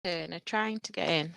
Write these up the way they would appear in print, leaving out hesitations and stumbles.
They're trying to get in.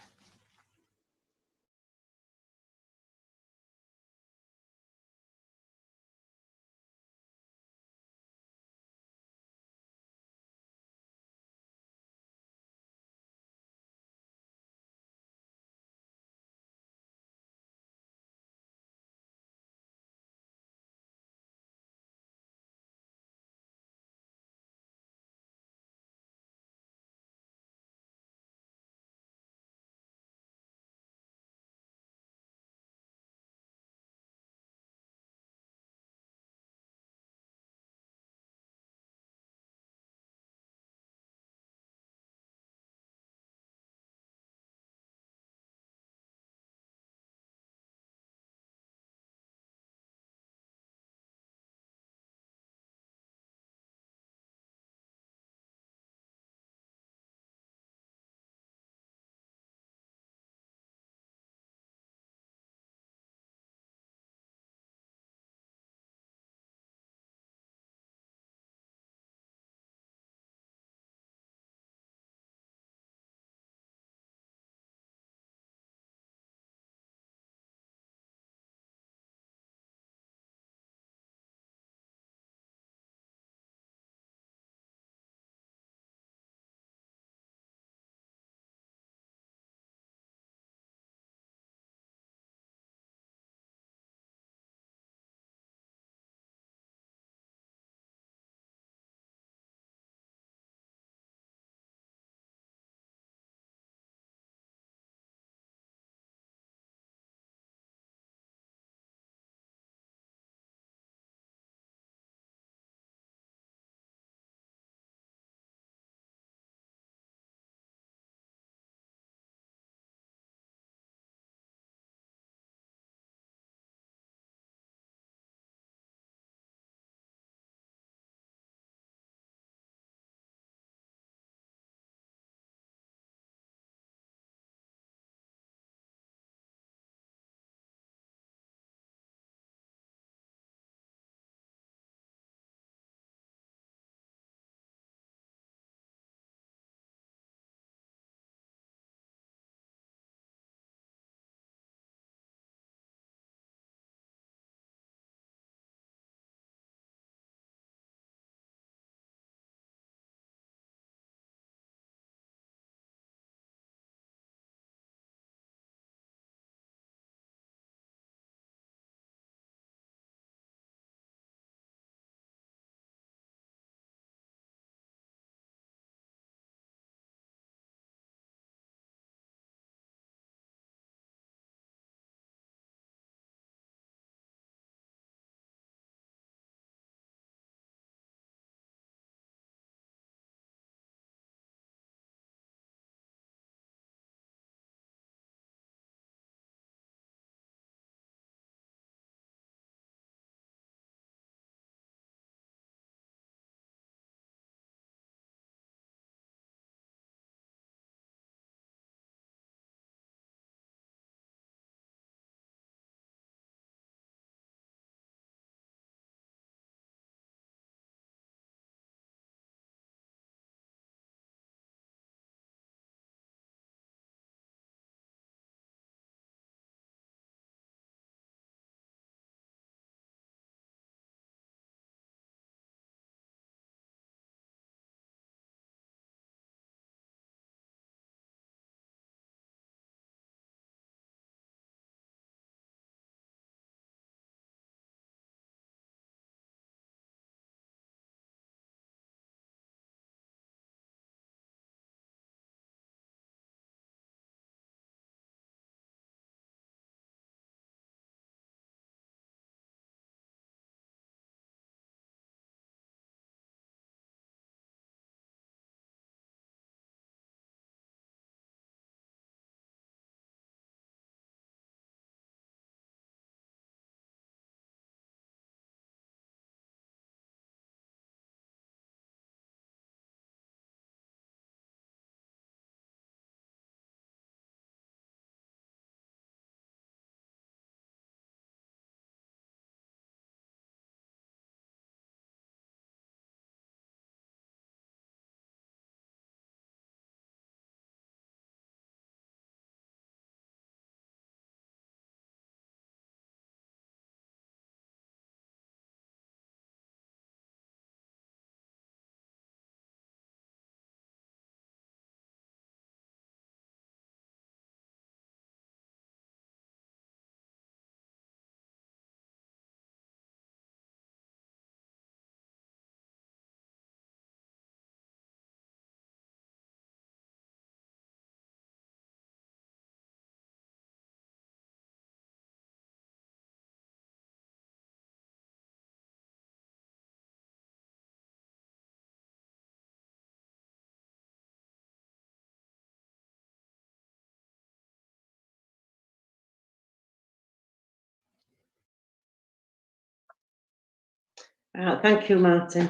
Thank you, Martin.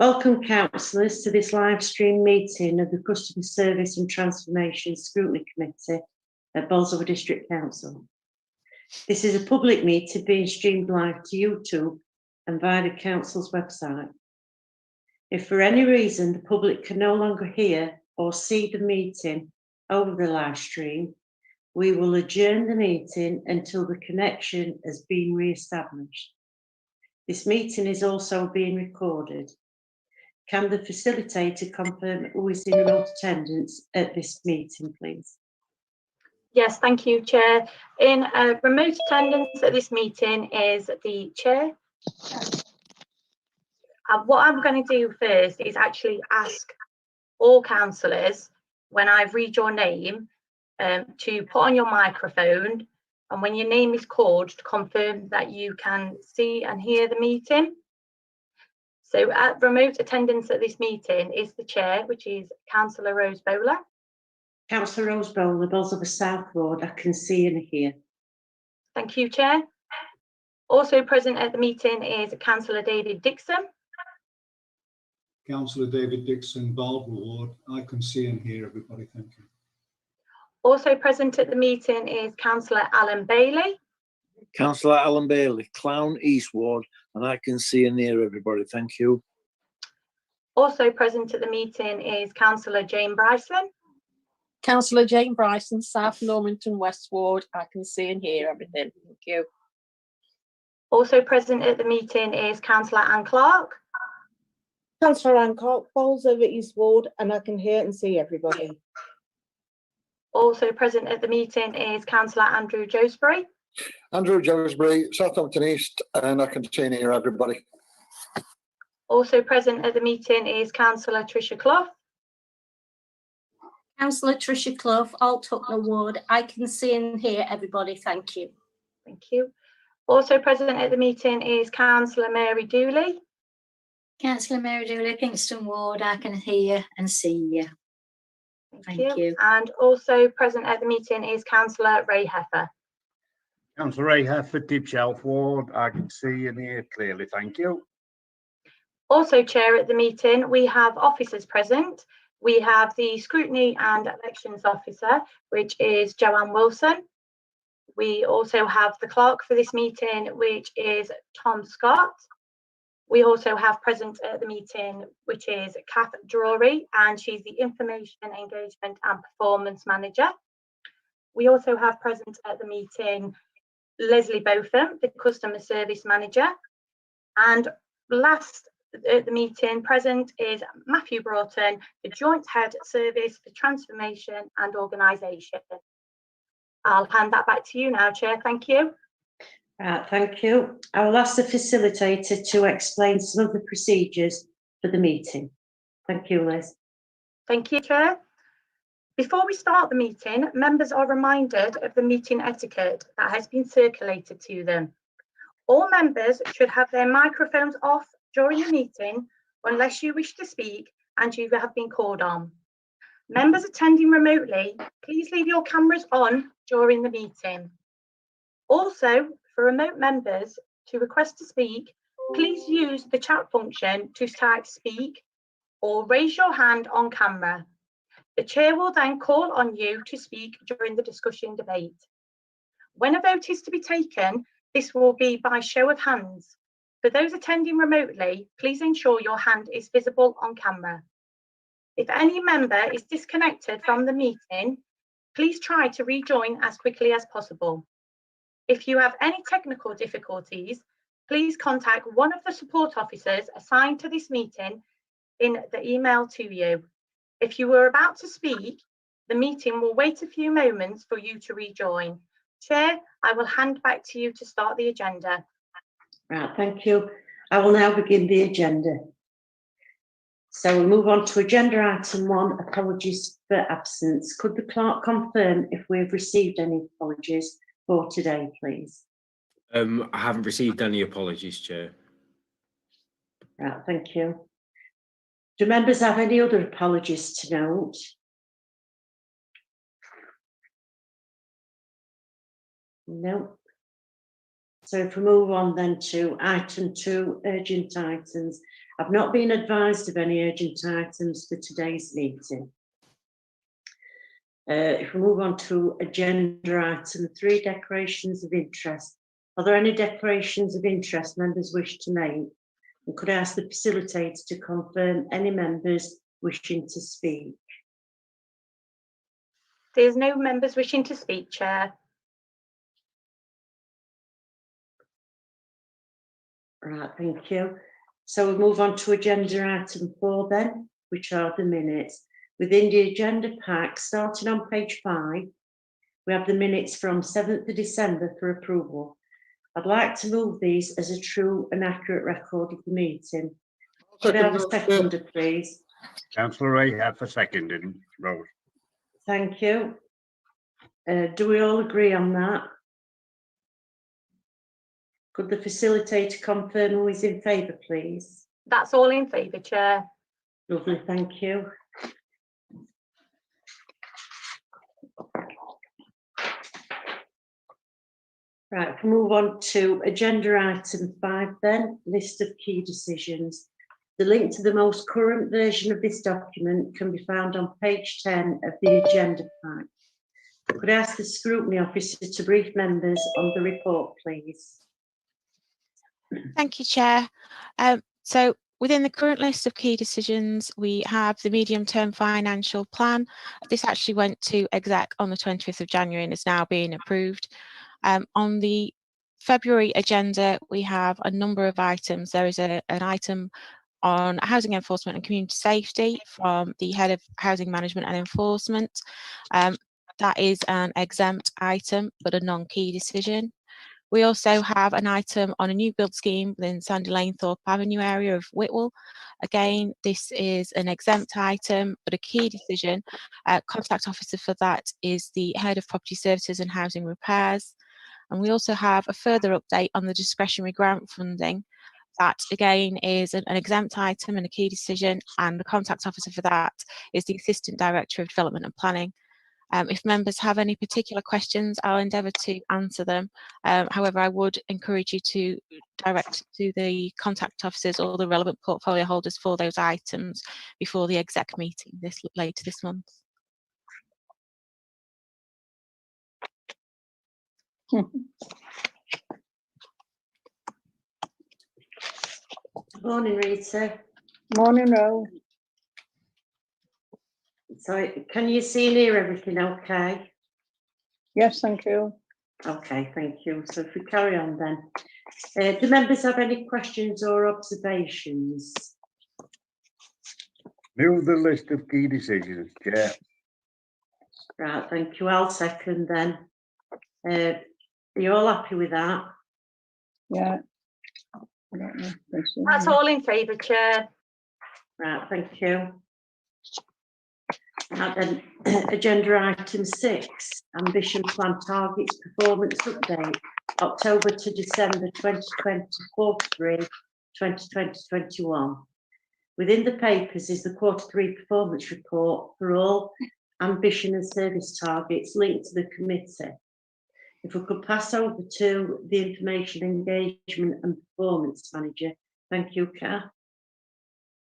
Welcome, councillors, to this live stream meeting of the Customer Service and Transformation Scrutiny Committee at Bolsover District Council. This is a public meeting being streamed live to YouTube and via the council's website. If for any reason the public can no longer hear or see the meeting over the live stream, we will adjourn the meeting until the connection has been re-established. This meeting is also being recorded. Can the facilitator confirm who is in remote attendance at this meeting, please? Yes, thank you, Chair. In remote attendance at this meeting is the Chair. What I'm going to do first is actually ask all councillors, when I read your name, to put on your microphone, and when your name is called, to confirm that you can see and hear the meeting. So at remote attendance at this meeting is the Chair, which is Councillor Rose Bowler. Councillor Rose Bowler, Bolsover South Ward, I can see and hear. Thank you, Chair. Also present at the meeting is Councillor David Dixon. Councillor David Dixon, Baldwin Ward, I can see and hear everybody, thank you. Also present at the meeting is Councillor Alan Bailey. Councillor Alan Bailey, Clown East Ward, and I can see and hear everybody, thank you. Also present at the meeting is Councillor Jane Bryson. Councillor Jane Bryson, South Normanton West Ward, I can see and hear everything, thank you. Also present at the meeting is Councillor Anne Clark. Councillor Anne Clark, Bolsover East Ward, and I can hear and see everybody. Also present at the meeting is Councillor Andrew Josbury. Andrew Josbury, Southampton East, and I can see and hear everybody. Also present at the meeting is Councillor Tricia Clough. Councillor Tricia Clough, Alt Hucknall Ward, I can see and hear everybody, thank you. Thank you. Also present at the meeting is Councillor Mary Dooley. Councillor Mary Dooley, Kingston Ward, I can hear and see you. Thank you. And also present at the meeting is Councillor Ray Heffer. Councillor Ray Heffer, Dibshelf Ward, I can see and hear clearly, thank you. Also chair at the meeting, we have officers present. We have the Scrutiny and Elections Officer, which is Joanne Wilson. We also have the clerk for this meeting, which is Tom Scott. We also have present at the meeting, which is Kath Drury, and she's the Information Engagement and Performance Manager. We also have present at the meeting Leslie Botham, the Customer Service Manager. And last at the meeting present is Matthew Broughton, the Joint Head Service for Transformation and Organisation. I'll hand that back to you now, Chair. Thank you. Thank you. I will ask the facilitator to explain some of the procedures for the meeting. Thank you, Liz. Thank you, Chair. Before we start the meeting, members are reminded of the meeting etiquette that has been circulated to them. All members should have their microphones off during the meeting unless you wish to speak and you have been called on. Members attending remotely, please leave your cameras on during the meeting. Also, for remote members to request to speak, please use the chat function to type speak or raise your hand on camera. The chair will then call on you to speak during the discussion debate. When a vote is to be taken, this will be by show of hands. For those attending remotely, please ensure your hand is visible on camera. If any member is disconnected from the meeting, please try to rejoin as quickly as possible. If you have any technical difficulties, please contact one of the support officers assigned to this meeting in the email to you. If you were about to speak, the meeting will wait a few moments for you to rejoin. Chair, I will hand back to you to start the agenda. Right, thank you. I will now begin the agenda. So we'll move on to agenda item 1, apologies for absence. Could the clerk confirm if we have received any apologies for today, please? I haven't received any apologies, Chair. Right, thank you. Do members have any other apologies to note? No. So if we move on then to item 2, urgent items. I've not been advised of any urgent items for today's meeting. If we move on to agenda item 3, declarations of interest. Are there any declarations of interest members wish to make? And could I ask the facilitator to confirm any members wishing to speak? There's no members wishing to speak, Chair. Right, thank you. So we move on to agenda item 4 then, which are the minutes. Within the agenda pack, starting on page 5, we have the minutes from 7th of December for approval. I'd like to move these as a true and accurate record of the meeting. Could I have a seconder, please? Councillor Ray for seconding, Rose. Thank you. Do we all agree on that? Could the facilitator confirm who is in favour, please? That's all in favour, Chair. Lovely, thank you. Right, we'll move on to agenda item 5 then, list of key decisions. The link to the most current version of this document can be found on page 10 of the agenda pack. Could I ask the scrutiny officer to brief members on the report, please? Thank you, Chair. So within the current list of key decisions, we have the medium-term financial plan. This actually went to exec on the 20th of January and is now being approved. On the February agenda, we have a number of items. There is an item on housing enforcement and community safety from the head of housing management and enforcement. That is an exempt item, but a non-key decision. We also have an item on a new build scheme within Sandy Lane Thorpe Avenue area of Whitwell. Again, this is an exempt item, but a key decision. Contact officer for that is the head of property services and housing repairs. And we also have a further update on the discretionary grant funding. That again is an exempt item and a key decision, and the contact officer for that is the Assistant Director of Development and Planning. If members have any particular questions, I'll endeavour to answer them. However, I would encourage you to direct to the contact officers or the relevant portfolio holders for those items before the exec meeting later this month. Morning, Rita. Morning, Rose. So can you see and hear everything okay? Yes, thank you. Okay, thank you. So if we carry on then. Do members have any questions or observations? Move the list of key decisions, Chair. Right, thank you. I'll second then. Are you all happy with that? Yeah. That's all in favour, Chair. Right, thank you. Now then, agenda item 6, ambition plan targets performance update, October to December 2020, quarter 3, 2020-21. Within the papers is the quarter 3 performance report for all ambition and service targets linked to the committee. If we could pass over to the information engagement and performance manager. Thank you, Kat.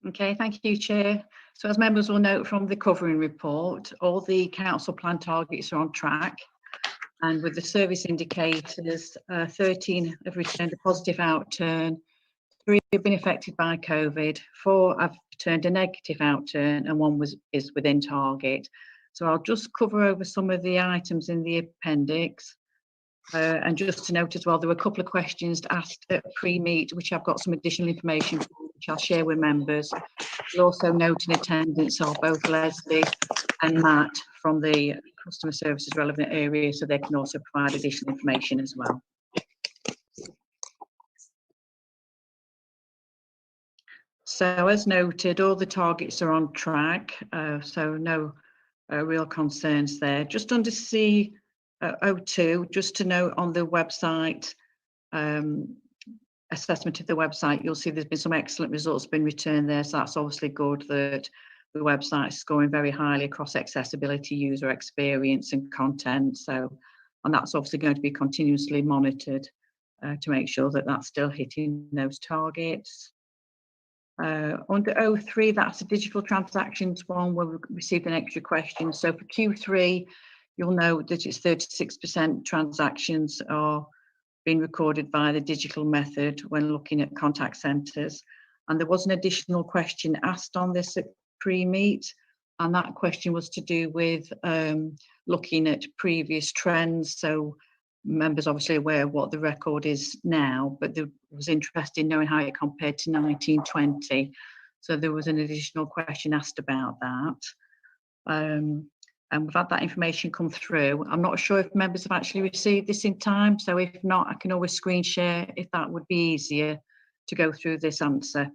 Okay, thank you, Chair. So as members will note from the covering report, all the council plan targets are on track, and with the service indicators, 13 have returned a positive outturn, 3 have been affected by COVID, 4 have returned a negative outturn, and 1 is within target. So I'll just cover over some of the items in the appendix. And just to note as well, there were a couple of questions asked at pre-meet, which I've got some additional information for, which I'll share with members. We'll also note in attendance are both Leslie and Matt from the customer services relevant area, so they can also provide additional information as well. So as noted, all the targets are on track, so no real concerns there. Just under C02, just to note on the website, assessment of the website, you'll see there's been some excellent results been returned there, so that's obviously good that the website is scoring very highly across accessibility, user experience and content. So, and that's obviously going to be continuously monitored to make sure that that's still hitting those targets. Under 03, that's the digital transactions one where we received an extra question. So for Q3, you'll know that it's 36% transactions are being recorded via the digital method when looking at contact centres. And there was an additional question asked on this at pre-meet, and that question was to do with looking at previous trends. So members obviously aware of what the record is now, but there was interest in knowing how it compared to 1920. So there was an additional question asked about that. And we've had that information come through. I'm not sure if members have actually received this in time. So if not, I can always screen share if that would be easier to go through this answer.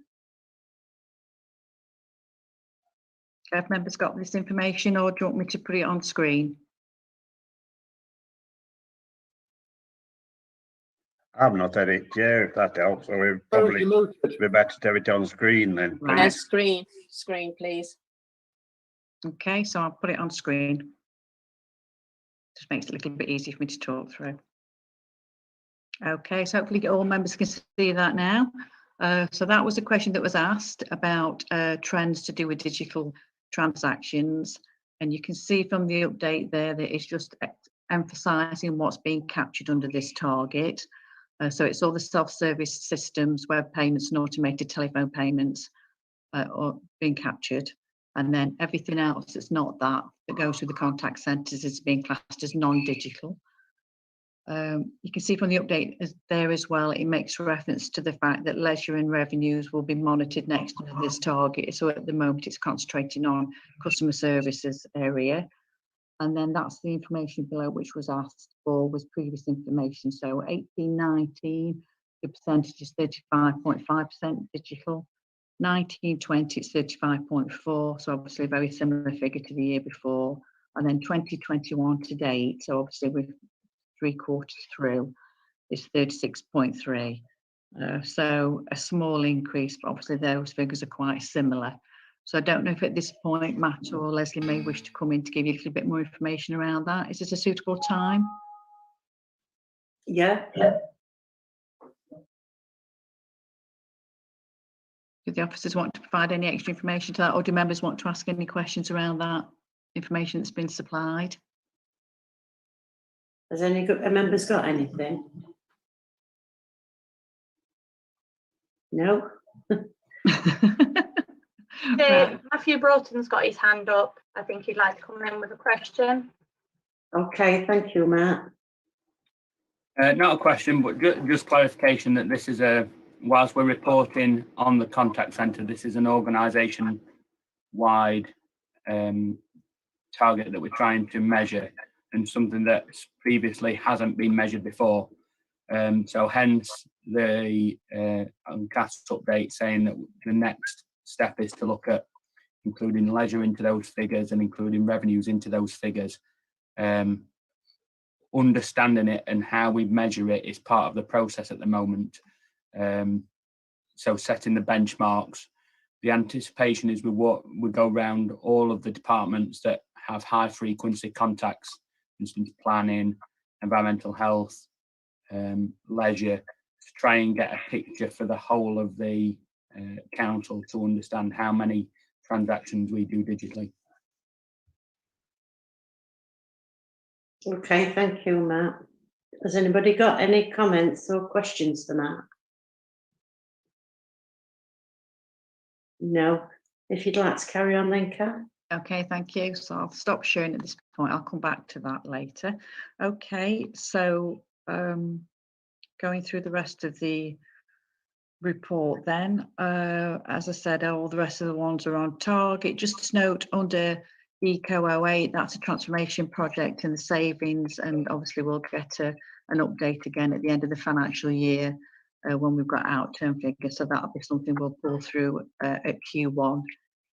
Have members got this information, or do you want me to put it on screen? I've not had it, Chair, if that helps. So we're probably be better to have it on screen then. Right. Yes, screen, please. Okay, so I'll put it on screen. Just makes it a little bit easier for me to talk through. Okay, so hopefully all members can see that now. So that was a question that was asked about trends to do with digital transactions. And you can see from the update there that it's just emphasising what's being captured under this target. So it's all the self-service systems, web payments and automated telephone payments are being captured. And then everything else that's not that goes through the contact centres is being classed as non-digital. You can see from the update there as well, it makes reference to the fact that leisure and revenues will be monitored next to this target. So at the moment it's concentrating on customer services area. And then that's the information below which was asked for was previous information. So 1819, the percentage is 35.5% digital. 1920, it's 35.4. So obviously a very similar figure to the year before. And then 2021 to date, so obviously we're 3 quarters through, is 36.3. So a small increase, but obviously those figures are quite similar. So I don't know if at this point Matt or Leslie may wish to come in to give you a little bit more information around that. Is this a suitable time? Yeah. Do the officers want to provide any extra information to that, or do members want to ask any questions around that information that's been supplied? Has any members got anything? No. Matthew Broughton's got his hand up. I think he'd like to come in with a question. Okay, thank you, Matt. Not a question, but just clarification that this is whilst we're reporting on the contact centre, this is an organisation-wide target that we're trying to measure, and something that previously hasn't been measured before. So hence the CAS update saying that the next step is to look at including leisure into those figures and including revenues into those figures. Understanding it and how we measure it is part of the process at the moment. So setting the benchmarks. The anticipation is we go around all of the departments that have high frequency contacts, for instance, planning, environmental health, leisure, to try and get a picture for the whole of the council to understand how many transactions we do digitally. Okay, thank you, Matt. Has anybody got any comments or questions for Matt? No. If you'd like to carry on then, Kat. Okay, thank you. So I'll stop sharing at this point. I'll come back to that later. Okay, so going through the rest of the report then, as I said, all the rest of the ones are on target. Just to note, under Eco 08, that's a transformation project and the savings, and obviously we'll get an update again at the end of the financial year when we've got out-term figures, so that'll be something we'll pull through at Q1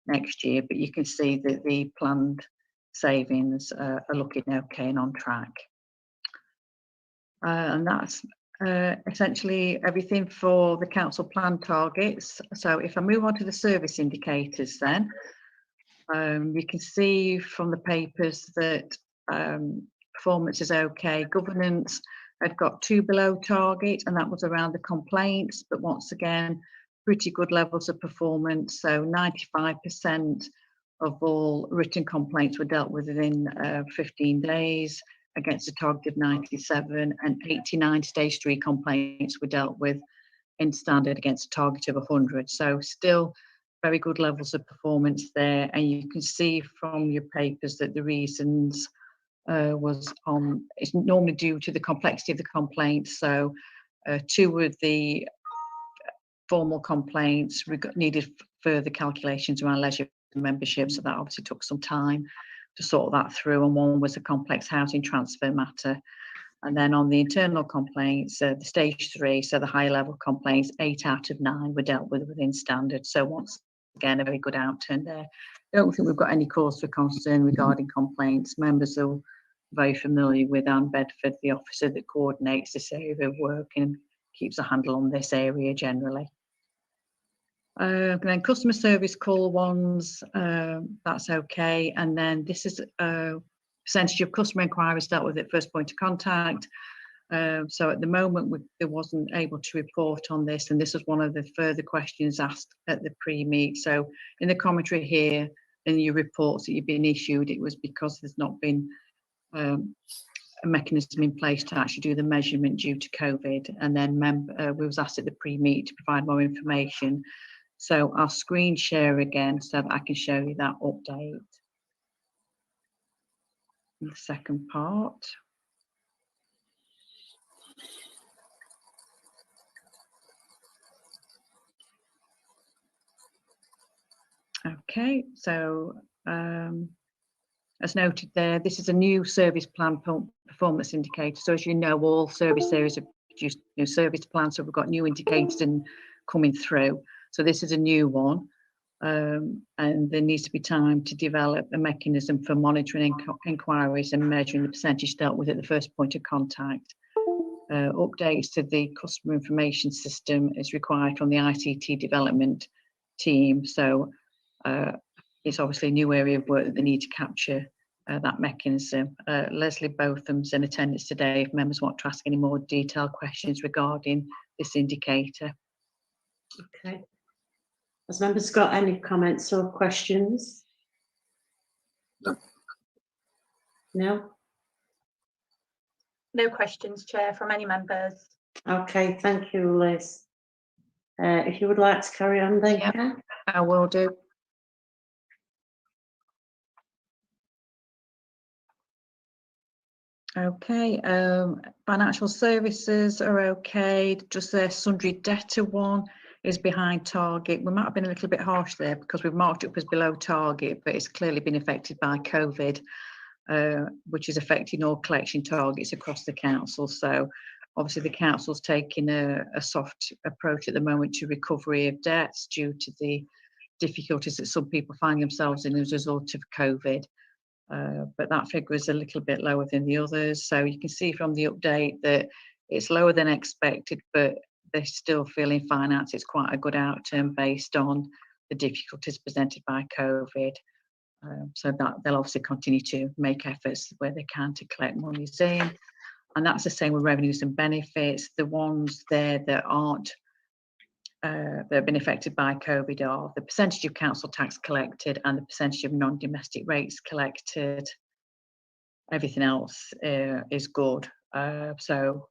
next year. But you can see that the planned savings are looking okay and on track. And that's essentially everything for the council plan targets. So if I move on to the service indicators then, you can see from the papers that performance is okay. Governance had got 2 below target, and that was around the complaints, but once again, pretty good levels of performance. So 95% of all written complaints were dealt with within 15 days against a target of 97, and 89 stage 3 complaints were dealt with in standard against a target of 100. So still very good levels of performance there. And you can see from your papers that the reasons it's normally due to the complexity of the complaints. So 2 of the formal complaints needed further calculations around leisure membership, so that obviously took some time to sort that through, and 1 was a complex housing transfer matter. And then on the internal complaints, the stage 3, so the higher level complaints, 8 out of 9 were dealt with within standard. So once again, a very good outturn there. I don't think we've got any cause for concern regarding complaints. Members are very familiar with Anne Bedford, the officer that coordinates this area of work and keeps a handle on this area generally. Then customer service call ones, that's okay. And then this is percentage of customer inquiries dealt with at first point of contact. So at the moment, they wasn't able to report on this, and this was one of the further questions asked at the pre-meet. So in the commentary here, in your reports that you've been issued, it was because there's not been a mechanism in place to actually do the measurement due to COVID. And then we was asked at the pre-meet to provide more information. So I'll screen share again so that I can show you that update. The second part. Okay, so as noted there, this is a new service plan performance indicator. So as you know, all service areas have produced new service plans, so we've got new indicators coming through. So this is a new one, and there needs to be time to develop a mechanism for monitoring inquiries and measuring the percentage dealt with at the first point of contact. Updates to the customer information system is required from the ICT development team. So it's obviously a new area of work that they need to capture that mechanism. Leslie Botham's in attendance today if members want to ask any more detailed questions regarding this indicator. Okay. Has members got any comments or questions? No. No? No questions, Chair, from any members. Okay, thank you, Liz. If you would like to carry on, then you can. I will do. Okay, financial services are okay. Just their sundry debtor one is behind target. We might have been a little bit harsh there because we've marked it up as below target, but it's clearly been affected by COVID, which is affecting all collection targets across the council. So obviously the council's taking a soft approach at the moment to recovery of debts due to the difficulties that some people find themselves in as a result of COVID. But that figure is a little bit lower than the others. So you can see from the update that it's lower than expected, but they're still feeling finance it's quite a good outturn based on the difficulties presented by COVID. So that they'll obviously continue to make efforts where they can to collect monies in. And that's the same with revenues and benefits. The ones there that aren't that have been affected by COVID are the percentage of council tax collected and the percentage of non-domestic rates collected. Everything else is good. So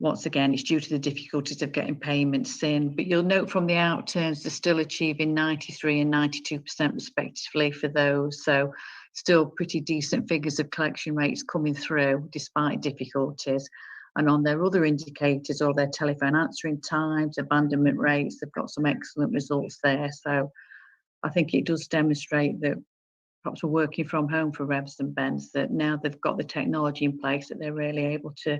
once again, it's due to the difficulties of getting payments in, but you'll note from the outturns, they're still achieving 93% and 92% respectively for those. So still pretty decent figures of collection rates coming through despite difficulties. And on their other indicators or their telephone answering times, abandonment rates, they've got some excellent results there. So I think it does demonstrate that perhaps we're working from home for Revs and Bens, that now they've got the technology in place that they're really able to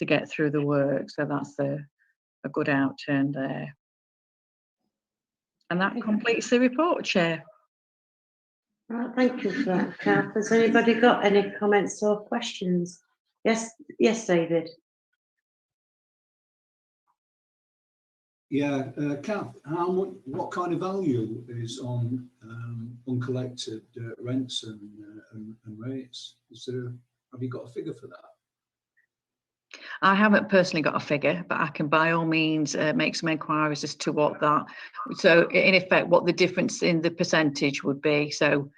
get through the work. So that's a good outturn there. And that completes the report, Chair. Right, thank you for that, Kath. Has anybody got any comments or questions? Yes, David. Yeah, Kath, what kind of value is on uncollected rents and rates? Have you got a figure for that? I haven't personally got a figure, but I can by all means make some enquiries as to what that, so in effect, what the difference in the percentage would be. So,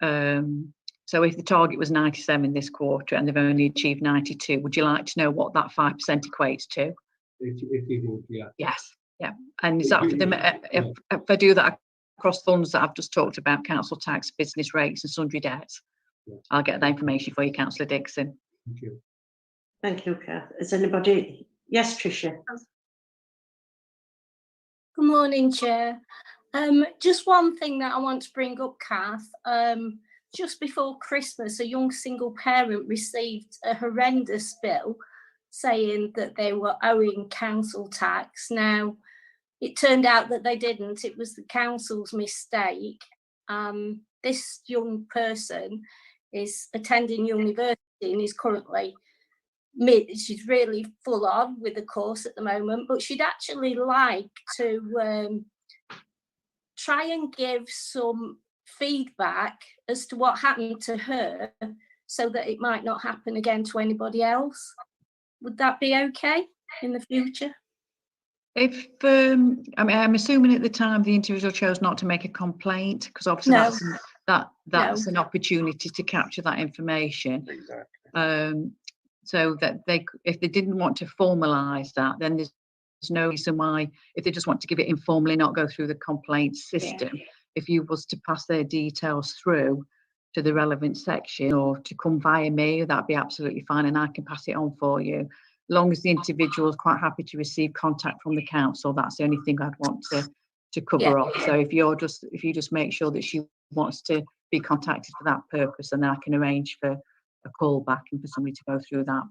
so if the target was 97 this quarter and they've only achieved 92, would you like to know what that 5% equates to? If you would, yeah. Yes, yeah. And is that for them, if I do that across funds that I've just talked about, council tax, business rates and sundry debts? Yes. I'll get that information for you, Councillor Dixon. Thank you. Thank you, Kath. Is anybody? Yes, Tricia. Good morning, Chair. Just one thing that I want to bring up, Kath. Just before Christmas, a young single parent received a horrendous bill saying that they were owing council tax. Now, it turned out that they didn't. It was the council's mistake. This young person is attending university and is currently she's really full on with the course at the moment, but she'd actually like to try and give some feedback as to what happened to her so that it might not happen again to anybody else. Would that be okay in the future? If I mean, I'm assuming at the time the individual chose not to make a complaint, because obviously that's an opportunity to capture that information. Exactly. So that if they didn't want to formalise that, then there's no reason why, if they just want to give it informally, not go through the complaint system. Yeah. If you was to pass their details through to the relevant section or to come via me, that'd be absolutely fine, and I can pass it on for you. As long as the individual is quite happy to receive contact from the council, that's the only thing I'd want to cover off. So if you just make sure that she wants to be contacted for that purpose, and then I can arrange for a call back and for somebody to go through that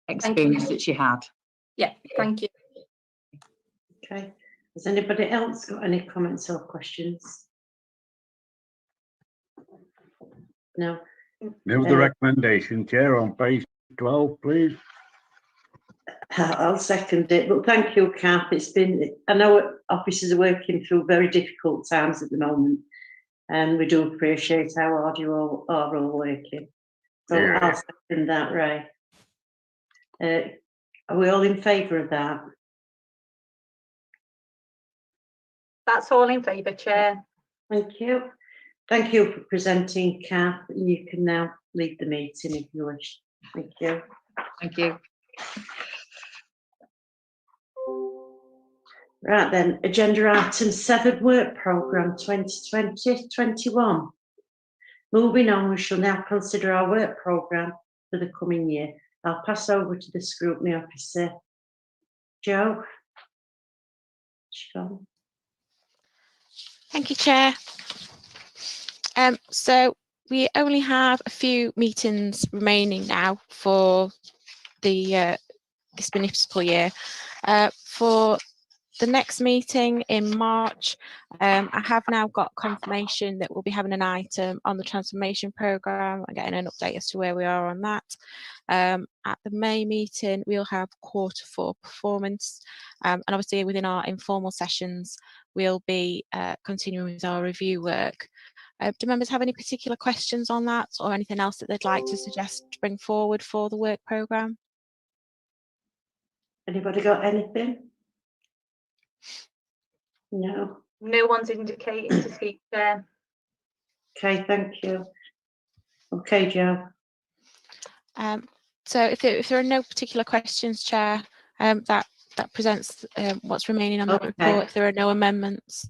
experience that she had. Yeah, thank you. Okay. Has anybody else got any comments or questions? No. Move the recommendation, Chair, on page 12, please. I'll second it, but thank you, Kath. I know officers are working through very difficult times at the moment, and we do appreciate how hard you all are working. So yeah. I'll second that, Ray. Are we all in favour of that? That's all in favour, Chair. Thank you. Thank you for presenting, Kath. You can now leave the meeting if you wish. Thank you. Thank you. Right then, agenda item 7, work programme 2020-21. Moving on, we shall now consider our work programme for the coming year. I'll pass over to the scrutiny officer. Jo? Thank you, Chair. So we only have a few meetings remaining now for the this municipal year. For the next meeting in March, I have now got confirmation that we'll be having an item on the transformation programme and getting an update as to where we are on that. At the May meeting, we'll have Q4 performance, and obviously within our informal sessions, we'll be continuing with our review work. Do members have any particular questions on that or anything else that they'd like to suggest to bring forward for the work programme? Anybody got anything? No. No one's indicating to speak, Chair. Okay, thank you. Okay, Jo. So if there are no particular questions, Chair, that presents what's remaining on the report. If there are no amendments.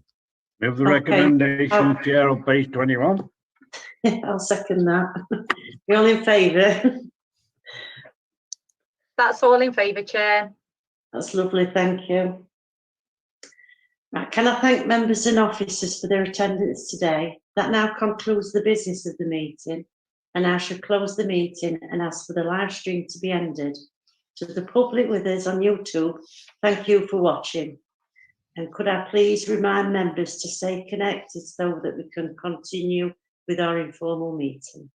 Move the recommendation, Chair, on page 21. I'll second that. You all in favour? That's all in favour, Chair. That's lovely, thank you. Right, can I thank members and officers for their attendance today? That now concludes the business of the meeting, and I shall close the meeting and ask for the live stream to be ended. To the public with us on YouTube, thank you for watching. And could I please remind members to stay connected so that we can continue with our informal meeting.